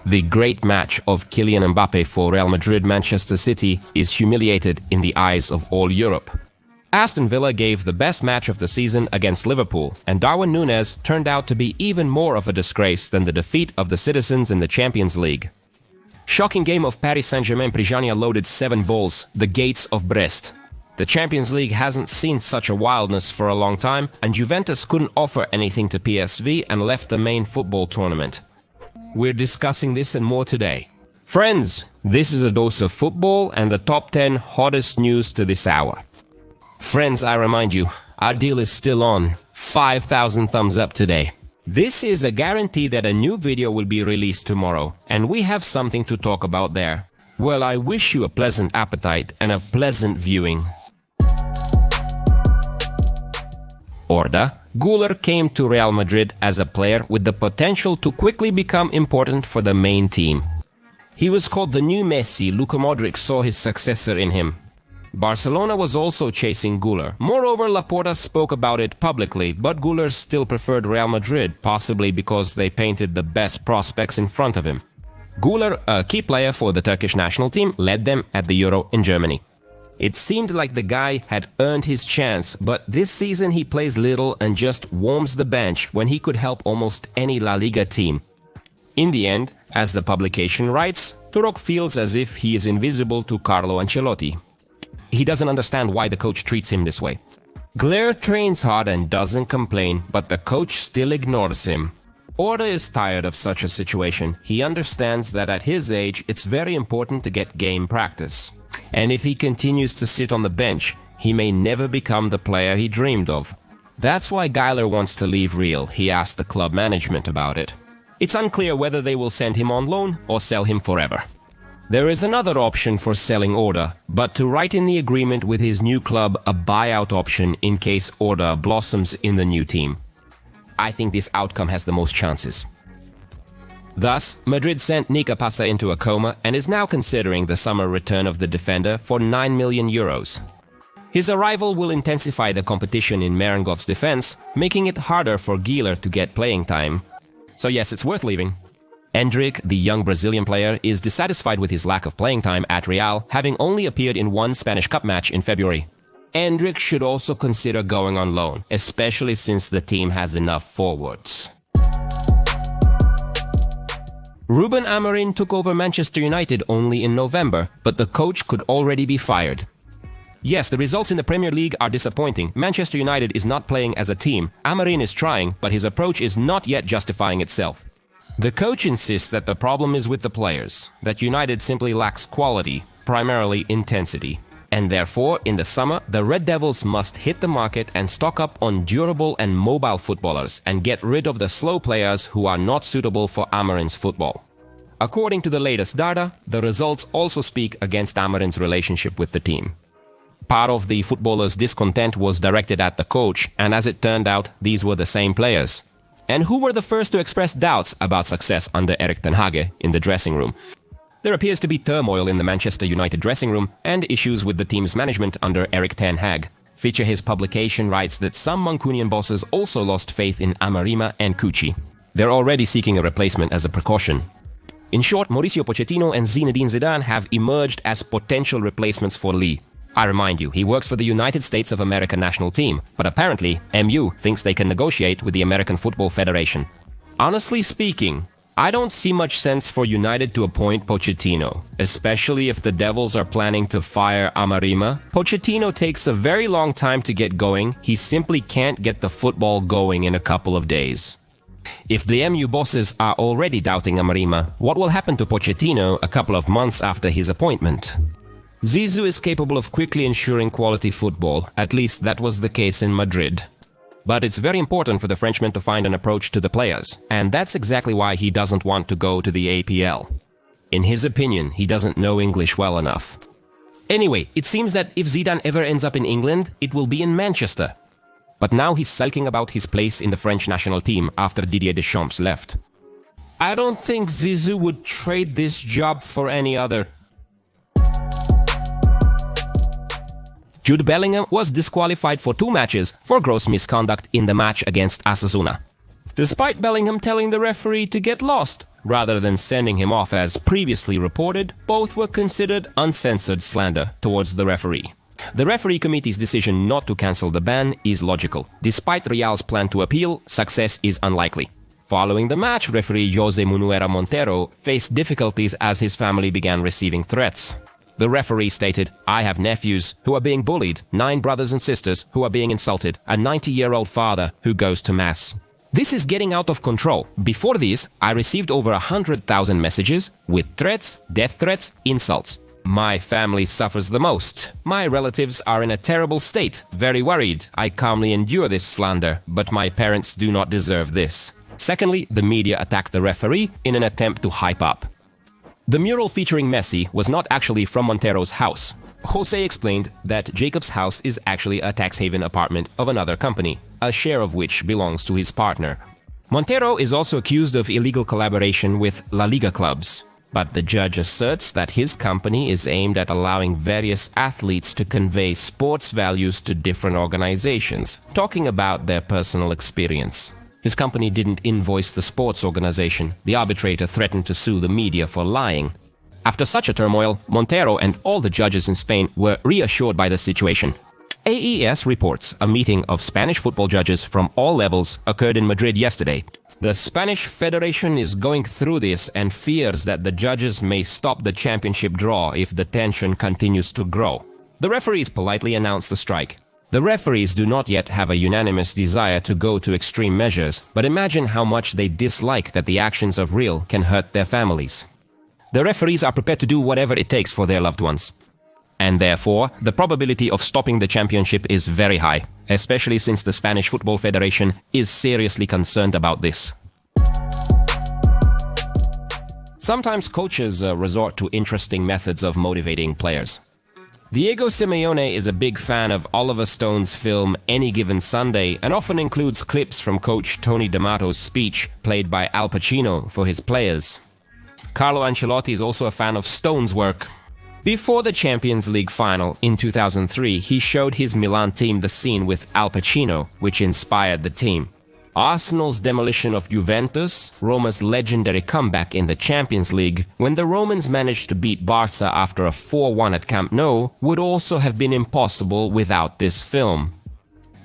The great match of Kylian Mbappe for Real Madrid-Manchester City is humiliated in the eyes of all Europe. Aston Villa gave the best match of the season against Liverpool, and Darwin Núñez turned out to be even more of a disgrace than the defeat of the citizens in the Champions League. Shocking game of Paris Saint-Germain. Prijania loaded 7 balls, the gates of Brest. The Champions League hasn't seen such a wildness for a long time, and Juventus couldn't offer anything to PSV and left the main football tournament. We're discussing this and more today. Friends, this is a dose of football and the top 10 hottest news to this hour. Friends, I remind you, our deal is still on. 5,000 thumbs up today. This is a guarantee that a new video will be released tomorrow, and we have something to talk about there. Well, I wish you a pleasant appetite and a pleasant viewing. Orda. Guler came to Real Madrid as a player with the potential to quickly become important for the main team. He was called the new Messi. Luka Modric saw his successor in him. Barcelona was also chasing Guler. Moreover, Laporta spoke about it publicly, but Guler still preferred Real Madrid, possibly because they painted the best prospects in front of him. Guler, a key player for the Turkish national team, led them at the Euro in Germany. It seemed like the guy had earned his chance, but this season he plays little and just warms the bench when he could help almost any La Liga team. In the end, as the publication writes, Turok feels as if he is invisible to Carlo Ancelotti. He doesn't understand why the coach treats him this way. Guler trains hard and doesn't complain, but the coach still ignores him. Orda is tired of such a situation. He understands that at his age, it's very important to get game practice. And if he continues to sit on the bench, he may never become the player he dreamed of. That's why Guler wants to leave Real. He asked the club management about it. It's unclear whether they will send him on loan or sell him forever. There is another option for selling Orda, but to write in the agreement with his new club a buyout option in case Orda blossoms in the new team. I think this outcome has the most chances. Thus, Madrid sent Nika Pasa into a coma and is now considering the summer return of the defender for 9 million euros. His arrival will intensify the competition in Merengov's defense, making it harder for Guler to get playing time. So yes, it's worth leaving. Endrick, the young Brazilian player, is dissatisfied with his lack of playing time at Real, having only appeared in one Spanish Cup match in February. Endrick should also consider going on loan, especially since the team has enough forwards. Ruben Amorim took over Manchester United only in November, but the coach could already be fired. Yes, the results in the Premier League are disappointing. Manchester United is not playing as a team. Amorim is trying, but his approach is not yet justifying itself. The coach insists that the problem is with the players, that United simply lacks quality, primarily intensity. And therefore, in the summer, the Red Devils must hit the market and stock up on durable and mobile footballers and get rid of the slow players who are not suitable for Amorim's football. According to the latest data, the results also speak against Amorim's relationship with the team. Part of the footballers' discontent was directed at the coach, and as it turned out, these were the same players. And who were the first to express doubts about success under Erik ten Hag in the dressing room? There appears to be turmoil in the Manchester United dressing room and issues with the team's management under Erik ten Hag. Feature his publication writes that some Mancunian bosses also lost faith in Amarima and Cucci. They're already seeking a replacement as a precaution. In short, Mauricio Pochettino and Zinedine Zidane have emerged as potential replacements for Lee. I remind you, he works for the United States of America national team, but apparently, MU thinks they can negotiate with the American Football Federation. Honestly speaking, I don't see much sense for United to appoint Pochettino, especially if the Devils are planning to fire Amarima. Pochettino takes a very long time to get going. He simply can't get the football going in a couple of days. If the MU bosses are already doubting Amarima, what will happen to Pochettino a couple of months after his appointment? Zizou is capable of quickly ensuring quality football, at least that was the case in Madrid. But it's very important for the Frenchman to find an approach to the players, and that's exactly why he doesn't want to go to the APL. In his opinion, he doesn't know English well enough. Anyway, it seems that if Zidane ever ends up in England, it will be in Manchester. But now he's sulking about his place in the French national team after Didier Deschamps left. I don't think Zizou would trade this job for any other. Jude Bellingham was disqualified for 2 matches for gross misconduct in the match against Osasuna. Despite Bellingham telling the referee to get lost, Rather than sending him off as previously reported, both were considered uncensored slander towards the referee. The referee committee's decision not to cancel the ban is logical. Despite Real's plan to appeal, success is unlikely. Following the match, referee Jose Munuera Montero faced difficulties as his family began receiving threats. The referee stated, "I have nephews who are being bullied, 9 brothers and sisters who are being insulted, a 90-year-old father who goes to mass. This is getting out of control. Before this, I received over 100,000 messages with threats, death threats, insults. My family suffers the most. My relatives are in a terrible state, very worried. I calmly endure this slander, but my parents do not deserve this." Secondly, the media attacked the referee in an attempt to hype up. The mural featuring Messi was not actually from Montero's house. Jose explained that Jacob's house is actually a tax haven apartment of another company, a share of which belongs to his partner. Montero is also accused of illegal collaboration with La Liga clubs, but the judge asserts that his company is aimed at allowing various athletes to convey sports values to different organizations, talking about their personal experience. His company didn't invoice the sports organization. The arbitrator threatened to sue the media for lying. After such a turmoil, Montero and all the judges in Spain were reassured by the situation. AES reports a meeting of Spanish football judges from all levels occurred in Madrid yesterday. The Spanish Federation is going through this and fears that the judges may stop the championship draw if the tension continues to grow. The referees politely announced the strike. The referees do not yet have a unanimous desire to go to extreme measures, but imagine how much they dislike that the actions of Real can hurt their families. The referees are prepared to do whatever it takes for their loved ones. And therefore, the probability of stopping the championship is very high, especially since the Spanish Football Federation is seriously concerned about this. Sometimes coaches resort to interesting methods of motivating players. Diego Simeone is a big fan of Oliver Stone's film Any Given Sunday and often includes clips from coach Tony D'Amato's speech played by Al Pacino for his players. Carlo Ancelotti is also a fan of Stone's work. Before the Champions League final in 2003, he showed his Milan team the scene with Al Pacino, which inspired the team. Arsenal's demolition of Juventus, Roma's legendary comeback in the Champions League, when the Romans managed to beat Barca after a 4-1 at Camp Nou, would also have been impossible without this film.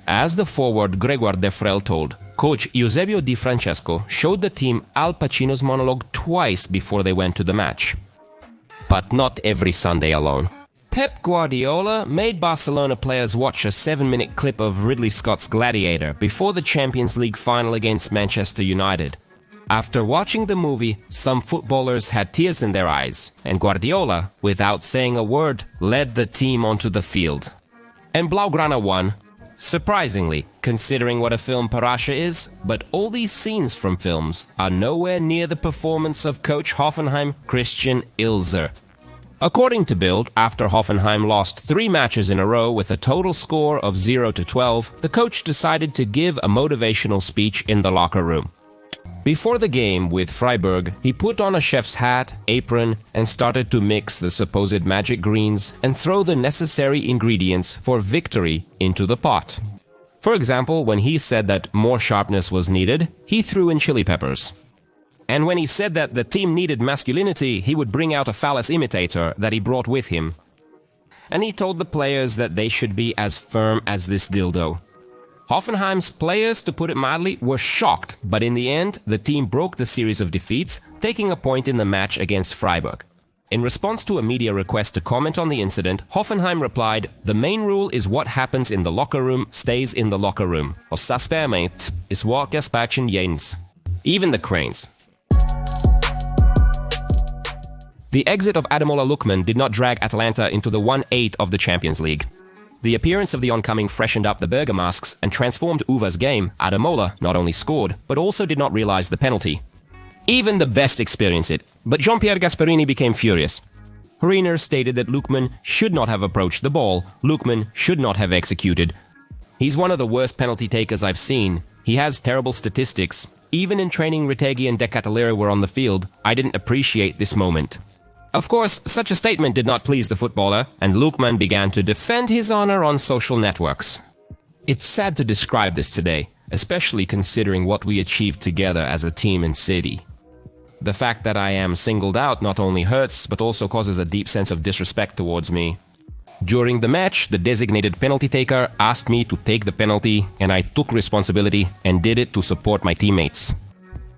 As the forward Grégoire Defrel told, coach Eusebio Di Francesco showed the team Al Pacino's monologue twice before they went to the match. But not every Sunday alone. Pep Guardiola made Barcelona players watch a 7-minute clip of Ridley Scott's Gladiator before the Champions League final against Manchester United. After watching the movie, some footballers had tears in their eyes, and Guardiola, without saying a word, led the team onto the field. And Blaugrana won. Surprisingly, considering what a film Parasha is, but all these scenes from films are nowhere near the performance of coach Hoffenheim Christian Ilzer. According to Bild, after Hoffenheim lost 3 matches in a row with a total score of 0-12, the coach decided to give a motivational speech in the locker room. Before the game with Freiburg, he put on a chef's hat, apron, and started to mix the supposed magic greens and throw the necessary ingredients for victory into the pot. For example, when he said that more sharpness was needed, he threw in chili peppers. And when he said that the team needed masculinity, he would bring out a phallus imitator that he brought with him. And he told the players that they should be as firm as this dildo. Hoffenheim's players, to put it mildly, were shocked, but in the end, the team broke the series of defeats, taking a point in the match against Freiburg. In response to a media request to comment on the incident, Hoffenheim replied, "The main rule is what happens in the locker room stays in the locker room. Is what even the cranes." The exit of Ademola Lookman did not drag Atalanta into the 1/8 of the Champions League. The appearance of the oncoming freshened up the Bergamasks and transformed Uva's game. Ademola not only scored, but also did not realize the penalty. Even the best experience it, but Jean-Pierre Gasperini became furious. Horiner stated that Lookman should not have approached the ball, Lookman should not have executed. He's one of the worst penalty takers I've seen. He has terrible statistics. Even in training, Retegui and De Catalere were on the field. I didn't appreciate this moment. Of course, such a statement did not please the footballer, and Lookman began to defend his honor on social networks. It's sad to describe this today, especially considering what we achieved together as a team in City. The fact that I am singled out not only hurts, but also causes a deep sense of disrespect towards me. During the match, the designated penalty taker asked me to take the penalty, and I took responsibility and did it to support my teammates.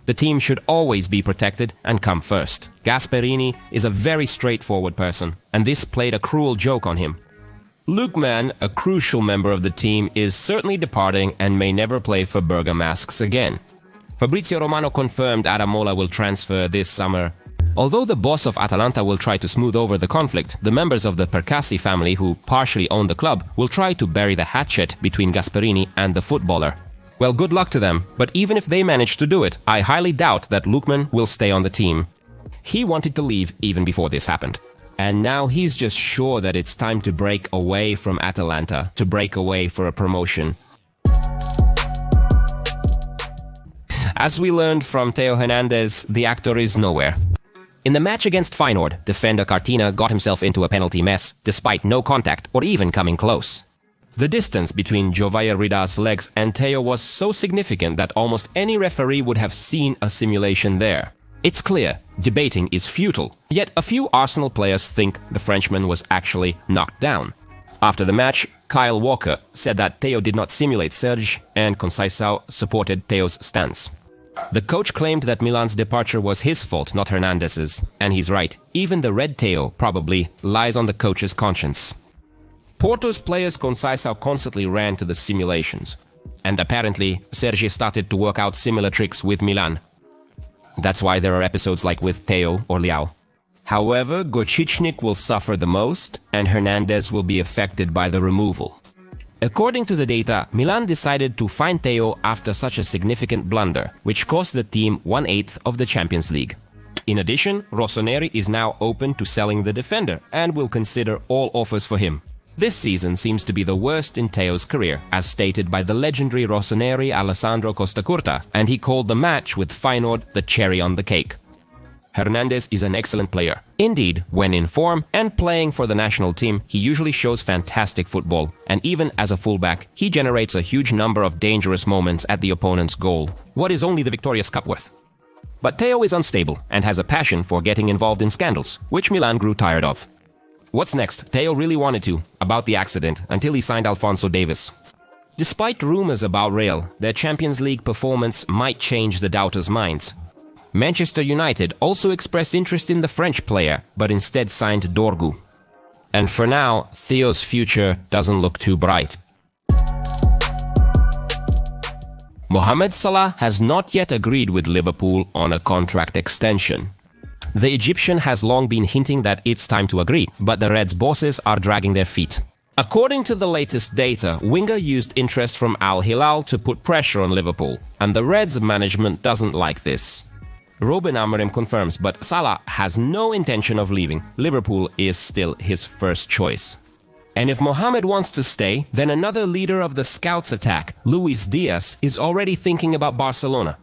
The team should always be protected and come first. Gasperini is a very straightforward person, and this played a cruel joke on him. Lookman, a crucial member of the team, is certainly departing and may never play for Bergamasques again. Fabrizio Romano confirmed Adamola will transfer this summer. Although the boss of Atalanta will try to smooth over the conflict, the members of the Percassi family who partially own the club will try to bury the hatchet between Gasperini and the footballer. Well, good luck to them, but even if they manage to do it, I highly doubt that Lookman will stay on the team. He wanted to leave even before this happened. And now he's just sure that it's time to break away from Atalanta, to break away for a promotion. As we learned from Theo Hernandez, the actor is nowhere. In the match against Feyenoord, defender Cartina got himself into a penalty mess, despite no contact or even coming close. The distance between Jovaya Rida's legs and Theo was so significant that almost any referee would have seen a simulation there. It's clear, debating is futile, yet a few Arsenal players think the Frenchman was actually knocked down. After the match, Kyle Walker said that Theo did not simulate Serge, and Conceição supported Theo's stance. The coach claimed that Milan's departure was his fault, not Hernandez's, and he's right. Even the red Theo, probably, lies on the coach's conscience. Porto's players Conceição constantly ran to the simulations, and apparently Serge started to work out similar tricks with Milan. That's why there are episodes like with Theo or Leao. However, Gocicznik will suffer the most, and Hernandez will be affected by the removal. According to the data, Milan decided to fine Theo after such a significant blunder, which cost the team 1/8 of the Champions League. In addition, Rossoneri is now open to selling the defender and will consider all offers for him. This season seems to be the worst in Theo's career, as stated by the legendary Rossoneri Alessandro Costacurta, and he called the match with Feyenoord the cherry on the cake. Hernandez is an excellent player. Indeed, when in form and playing for the national team, he usually shows fantastic football, and even as a fullback, he generates a huge number of dangerous moments at the opponent's goal. What is only the Victorious Cup worth? But Theo is unstable and has a passion for getting involved in scandals, which Milan grew tired of. What's next? Theo really wanted to, about the accident, until he signed Alphonso Davies. Despite rumors about Real, their Champions League performance might change the doubters' minds. Manchester United also expressed interest in the French player, but instead signed Dorgu. And for now, Theo's future doesn't look too bright. Mohamed Salah has not yet agreed with Liverpool on a contract extension. The Egyptian has long been hinting that it's time to agree, but the Reds' bosses are dragging their feet. According to the latest data, Wenger used interest from Al Hilal to put pressure on Liverpool, and the Reds' management doesn't like this. Ruben Amorim confirms, but Salah has no intention of leaving. Liverpool is still his first choice. And if Mohamed wants to stay, then another leader of the scouts attack, Luis Diaz, is already thinking about Barcelona.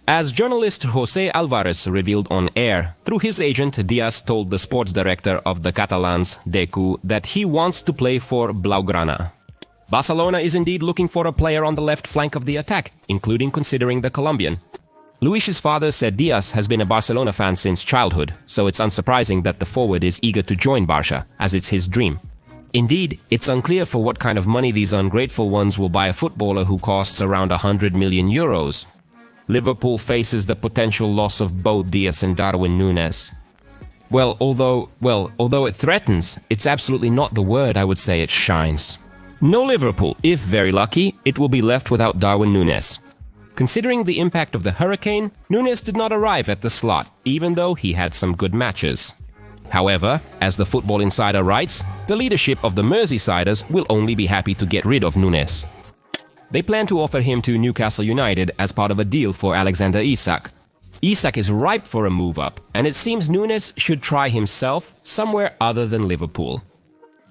As journalist José Alvarez revealed on air, through his agent, Diaz told the sports director of the Catalans, Decu, that he wants to play for Blaugrana. Barcelona is indeed looking for a player on the left flank of the attack, including considering the Colombian. Luis's father said Diaz has been a Barcelona fan since childhood, so it's unsurprising that the forward is eager to join Barca, as it's his dream. Indeed, it's unclear for what kind of money these ungrateful ones will buy a footballer who costs around 100 million euros. Liverpool faces the potential loss of both Diaz and Darwin Núñez. Although it threatens, it's absolutely not the word I would say it shines. No Liverpool. If very lucky, it will be left without Darwin Núñez. Considering the impact of the hurricane, Núñez did not arrive at the slot, even though he had some good matches. However, as the Football Insider writes, the leadership of the Merseysiders will only be happy to get rid of Núñez. They plan to offer him to Newcastle United as part of a deal for Alexander Isak. Isak is ripe for a move up, and it seems Núñez should try himself somewhere other than Liverpool.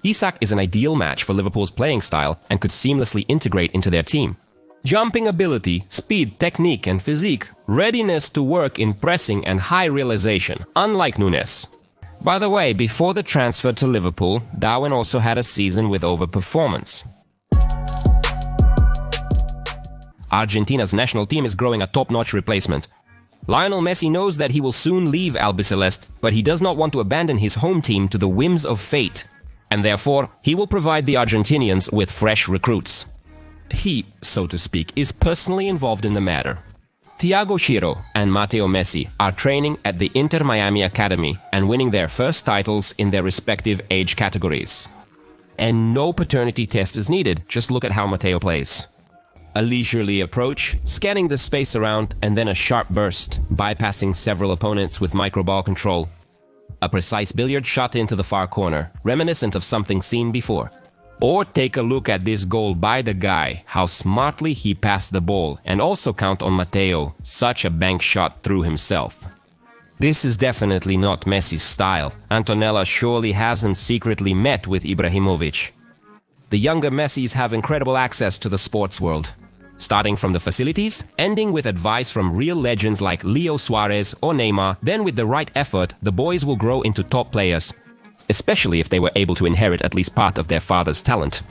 Isak is an ideal match for Liverpool's playing style and could seamlessly integrate into their team. Jumping ability, speed, technique and physique, readiness to work in pressing and high realization, unlike Núñez. By the way, before the transfer to Liverpool, Darwin also had a season with overperformance. Argentina's national team is growing a top-notch replacement. Lionel Messi knows that he will soon leave Albiceleste, but he does not want to abandon his home team to the whims of fate, and therefore he will provide the Argentinians with fresh recruits. He, so to speak, is personally involved in the matter. Thiago Schiro and Matteo Messi are training at the Inter Miami Academy and winning their first titles in their respective age categories. And no paternity test is needed, just look at how Matteo plays. A leisurely approach, scanning the space around, and then a sharp burst, bypassing several opponents with micro-ball control. A precise billiard shot into the far corner, reminiscent of something seen before. Or take a look at this goal by the guy, how smartly he passed the ball, and also count on Matteo, such a bank shot through himself. This is definitely not Messi's style. Antonella surely hasn't secretly met with Ibrahimovic. The younger Messis have incredible access to the sports world, starting from the facilities, ending with advice from real legends like Leo Suarez or Neymar. Then with the right effort, the boys will grow into top players, especially if they were able to inherit at least part of their father's talent.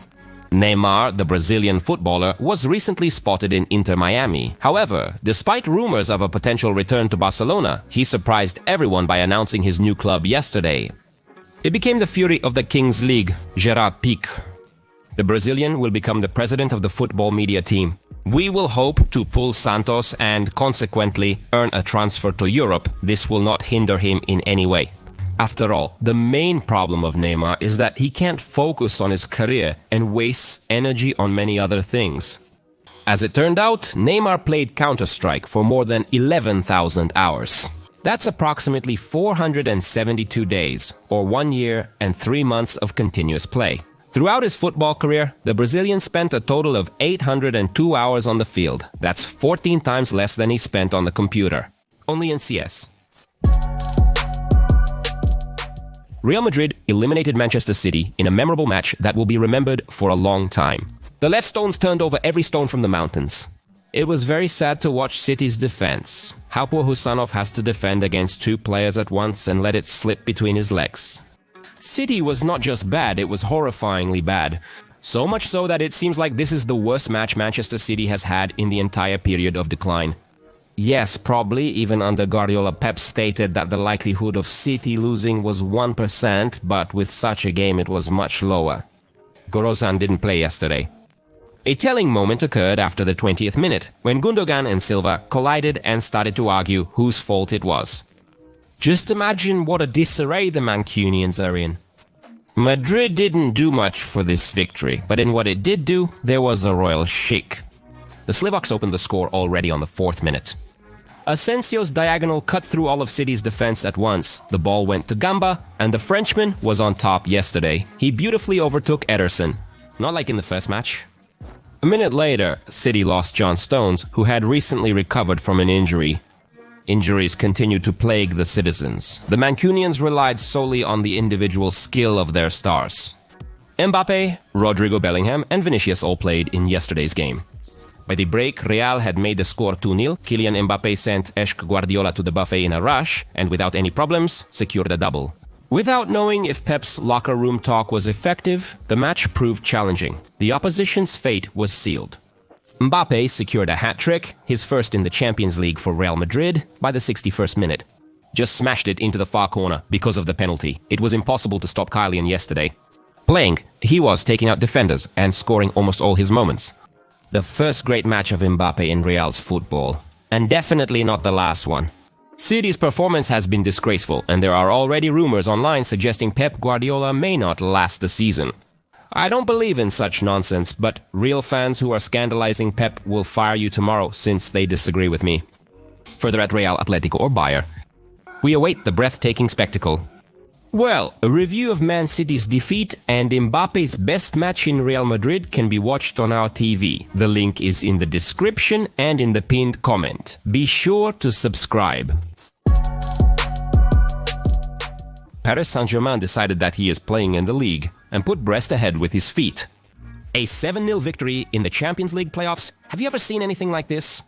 Neymar, the Brazilian footballer, was recently spotted in Inter Miami. However, despite rumors of a potential return to Barcelona, he surprised everyone by announcing his new club yesterday. It became the fury of the Kings League, Gerard Piqué. The Brazilian will become the president of the football media team. We will hope to pull Santos and, consequently, earn a transfer to Europe. This will not hinder him in any way. After all, the main problem of Neymar is that he can't focus on his career and wastes energy on many other things. As it turned out, Neymar played Counter-Strike for more than 11,000 hours. That's approximately 472 days, or 1 year and 3 months of continuous play. Throughout his football career, the Brazilian spent a total of 802 hours on the field. That's 14 times less than he spent on the computer. Only in CS. Real Madrid eliminated Manchester City in a memorable match that will be remembered for a long time. The left stones turned over every stone from the mountains. It was very sad to watch City's defense. How poor Husanov has to defend against 2 players at once and let it slip between his legs. City was not just bad, it was horrifyingly bad. So much so that it seems like this is the worst match Manchester City has had in the entire period of decline. Yes, probably, even under Guardiola, Pep stated that the likelihood of City losing was 1%, but with such a game it was much lower. Gorozan didn't play yesterday. A telling moment occurred after the 20th minute, when Gundogan and Silva collided and started to argue whose fault it was. Just imagine what a disarray the Mancunians are in. Madrid didn't do much for this victory, but in what it did do, there was a royal shake. The Slovaks opened the score already on the 4th minute. Asensio's diagonal cut through all of City's defense at once. The ball went to Gamba, and the Frenchman was on top yesterday. He beautifully overtook Ederson. Not like in the first match. A minute later, City lost John Stones, who had recently recovered from an injury. Injuries continued to plague the citizens. The Mancunians relied solely on the individual skill of their stars. Mbappe, Rodrigo Bellingham, and Vinicius all played in yesterday's game. By the break, Real had made the score 2-0. Kylian Mbappe sent Eshk Guardiola to the buffet in a rush, and without any problems, secured a double. Without knowing if Pep's locker room talk was effective, the match proved challenging. The opposition's fate was sealed. Mbappe secured a hat-trick, his first in the Champions League for Real Madrid, by the 61st minute. Just smashed it into the far corner because of the penalty. It was impossible to stop Kylian yesterday. Playing, he was taking out defenders and scoring almost all his moments. The first great match of Mbappe in Real's football, and definitely not the last one. City's performance has been disgraceful, and there are already rumors online suggesting Pep Guardiola may not last the season. I don't believe in such nonsense, but real fans who are scandalizing Pep will fire you tomorrow since they disagree with me. Further at Real, Atletico or Bayern, we await the breathtaking spectacle. Well, a review of Man City's defeat and Mbappe's best match in Real Madrid can be watched on our TV. The link is in the description and in the pinned comment. Be sure to subscribe. Paris Saint-Germain decided that he is playing in the league and put Brest ahead with his feet. A 7-0 victory in the Champions League playoffs? Have you ever seen anything like this?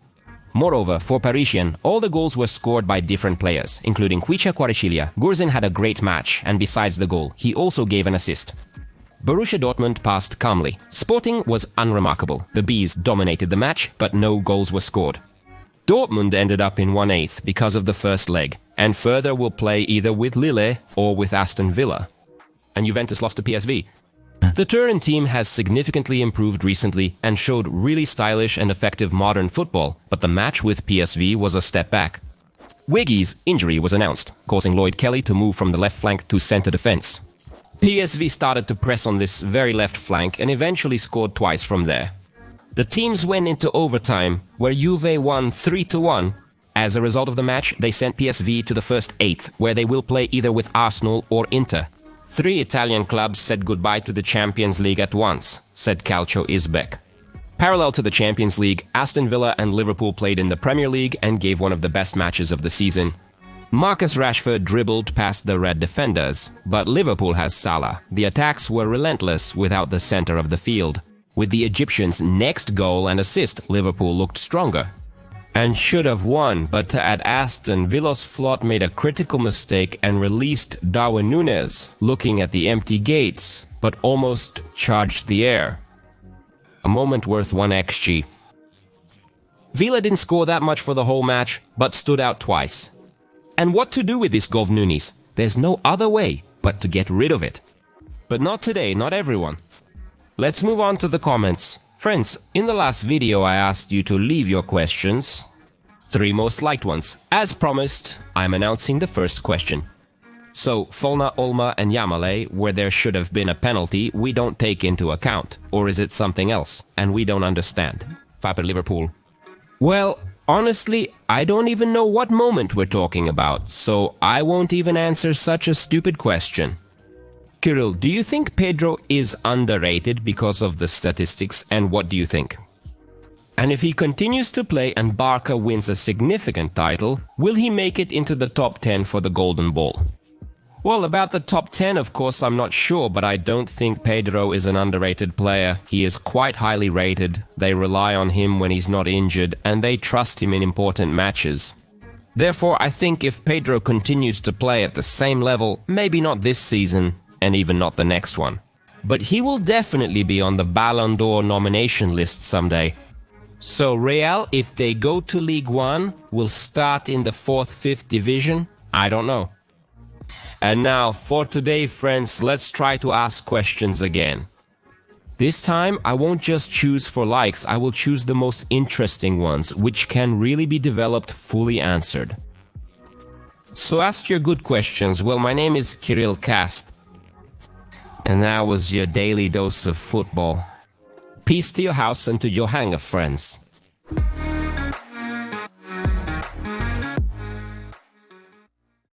Moreover, for Parisian, all the goals were scored by different players, including Kwicha Kvaratskhelia. Gurzin had a great match, and besides the goal, he also gave an assist. Borussia Dortmund passed calmly. Sporting was unremarkable. The Bees dominated the match, but no goals were scored. Dortmund ended up in 1/8 because of the first leg, and further will play either with Lille or with Aston Villa. And Juventus lost to PSV. The Turin team has significantly improved recently and showed really stylish and effective modern football, but the match with PSV was a step back. Wiggy's injury was announced, causing Lloyd Kelly to move from the left flank to centre defence. PSV started to press on this very left flank and eventually scored twice from there. The teams went into overtime, where Juve won 3-1. As a result of the match, they sent PSV to the first 8, where they will play either with Arsenal or Inter. 3 Italian clubs said goodbye to the Champions League at once, said Calcio Isbek. Parallel to the Champions League, Aston Villa and Liverpool played in the Premier League and gave one of the best matches of the season. Marcus Rashford dribbled past the red defenders, but Liverpool has Salah. The attacks were relentless without the centre of the field. With the Egyptians' next goal and assist, Liverpool looked stronger and should have won, but at Aston, Villa's Flot made a critical mistake and released Darwin Núñez, looking at the empty gates, but almost charged the air. A moment worth 1 XG. Villa didn't score that much for the whole match, but stood out twice. And what to do with this Gov Núñez? There's no other way but to get rid of it. But not today, not everyone. Let's move on to the comments. Friends, in the last video I asked you to leave your questions. 3 most liked ones. As promised, I'm announcing the first question. So, Folna, Olma and Yamale, where there should have been a penalty, we don't take into account. Or is it something else, and we don't understand? Faber Liverpool. Well, honestly, I don't even know what moment we're talking about, so I won't even answer such a stupid question. Kirill, do you think Pedro is underrated because of the statistics, and what do you think? And if he continues to play and Barca wins a significant title, will he make it into the top 10 for the Golden Ball? Well, about the top 10, of course, I'm not sure, but I don't think Pedro is an underrated player. He is quite highly rated, they rely on him when he's not injured, and they trust him in important matches. Therefore, I think if Pedro continues to play at the same level, maybe not this season, and even not the next one, but he will definitely be on the Ballon d'Or nomination list someday. So Real, if they go to League One, will start in the 4th, 5th division? I don't know. And now, for today, friends, let's try to ask questions again. This time, I won't just choose for likes, I will choose the most interesting ones, which can really be developed fully answered. So ask your good questions. Well, my name is Kirill Cast, and that was your daily dose of football. Peace to your house and to your hangar, friends.